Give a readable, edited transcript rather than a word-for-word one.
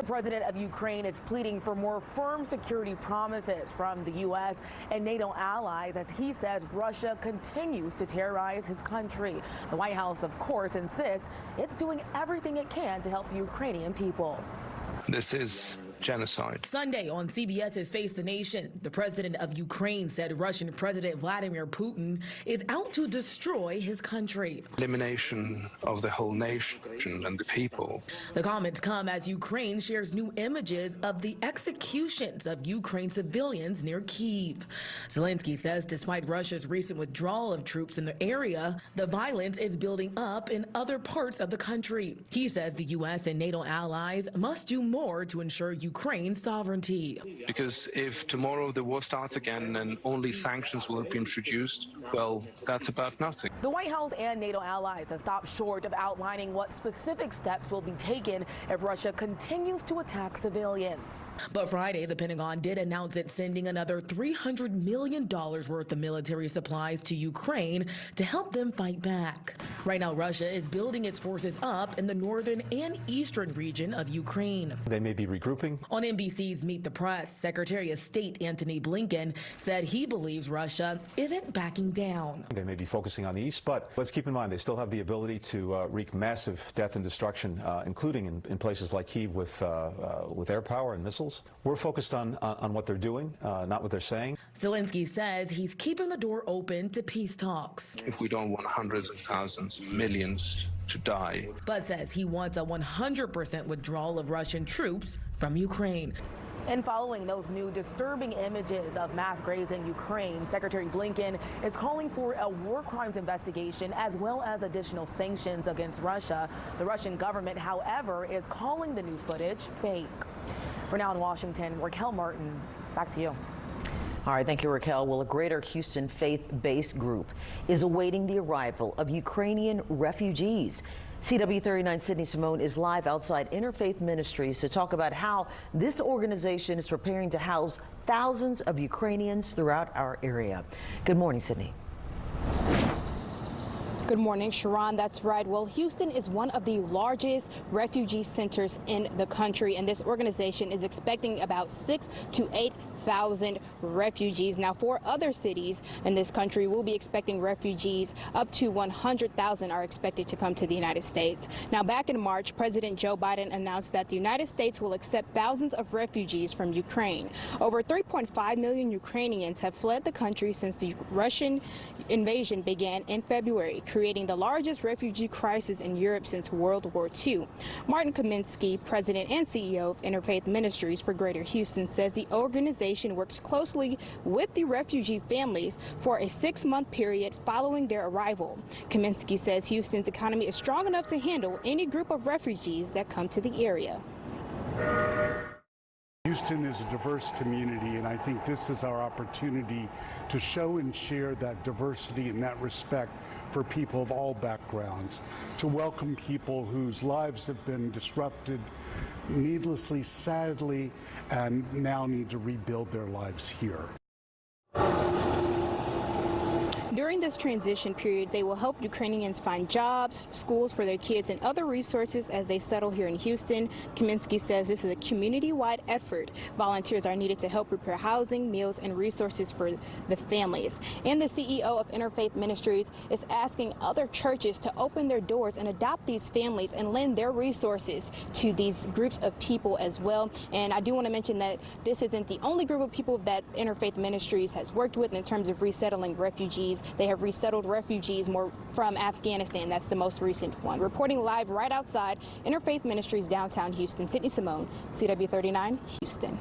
president of Ukraine is pleading for more firm security promises from the U.S. and NATO allies as he says Russia continues to terrorize his country. The White House, of course, insists it's doing everything it can to help the Ukrainian people. This is genocide. Sunday on CBS's Face the Nation, the president of Ukraine said Russian President Vladimir Putin is out to destroy his country. Elimination of the whole nation and the people. The comments come as Ukraine shares new images of the executions of Ukraine civilians near Kyiv. Zelensky says despite Russia's recent withdrawal of troops in the area, the violence is building up in other parts of the country. He says the U.S. and NATO allies must do more to ensure Ukraine's sovereignty. Because if tomorrow the war starts again and only sanctions will be introduced, well, that's about nothing. The White House and NATO allies have stopped short of outlining what specific steps will be taken if Russia continues to attack civilians. But Friday, the Pentagon did announce it's sending another $300 million worth of military supplies to Ukraine to help them fight back. Right now, Russia is building its forces up in the northern and eastern region of Ukraine. They may be regrouping. On NBC's Meet the Press, Secretary of State Antony Blinken said he believes Russia isn't backing down. They may be focusing on the east, but let's keep in mind they still have the ability to wreak massive death and destruction, including in places like Kyiv with air power and missiles. We're focused on what they're doing, not what they're saying. Zelensky says he's keeping the door open to peace talks. If we don't want hundreds of thousands, millions to die. But says he wants a 100% withdrawal of Russian troops from Ukraine. And following those new disturbing images of mass graves in Ukraine, Secretary Blinken is calling for a war crimes investigation as well as additional sanctions against Russia. The Russian government, however, is calling the new footage fake. For now in Washington, Raquel Martin, back to you. All right, thank you, Raquel. Well, a Greater Houston faith-based group is awaiting the arrival of Ukrainian refugees. CW39 Sydney Simone is live outside Interfaith Ministries to talk about how this organization is preparing to house thousands of Ukrainians throughout our area. Good morning, Sydney. Good morning, Sharon. That's right. Well, Houston is one of the largest refugee centers in the country, and this organization is expecting about 6,000 to 8,000 refugees. Now, for other cities in this country, we'll be expecting refugees up to 100,000 are expected to come to the United States. Now, back in March, President Joe Biden announced that the United States will accept thousands of refugees from Ukraine. Over 3.5 million Ukrainians have fled the country since the Russian invasion began in February, creating the largest refugee crisis in Europe since World War II. Martin Kaminsky, president and CEO of Interfaith Ministries for Greater Houston, says the organization works closely with the refugee families for a 6-month period following their arrival. Kaminsky says Houston's economy is strong enough to handle any group of refugees that come to the area. Houston is a diverse community, and I think this is our opportunity to show and share that diversity and that respect for people of all backgrounds, to welcome people whose lives have been disrupted needlessly, sadly, and now need to rebuild their lives here. During this transition period, they will help Ukrainians find jobs, schools for their kids, and other resources as they settle here in Houston. Kaminsky says this is a community-wide effort. Volunteers are needed to help prepare housing, meals, and resources for the families. And the CEO of Interfaith Ministries is asking other churches to open their doors and adopt these families and lend their resources to these groups of people as well. And I do want to mention that this isn't the only group of people that Interfaith Ministries has worked with in terms of resettling refugees. They have resettled refugees more from Afghanistan. That's the most recent one. Reporting live right outside Interfaith Ministries downtown Houston, Sydney Simone, CW39, Houston.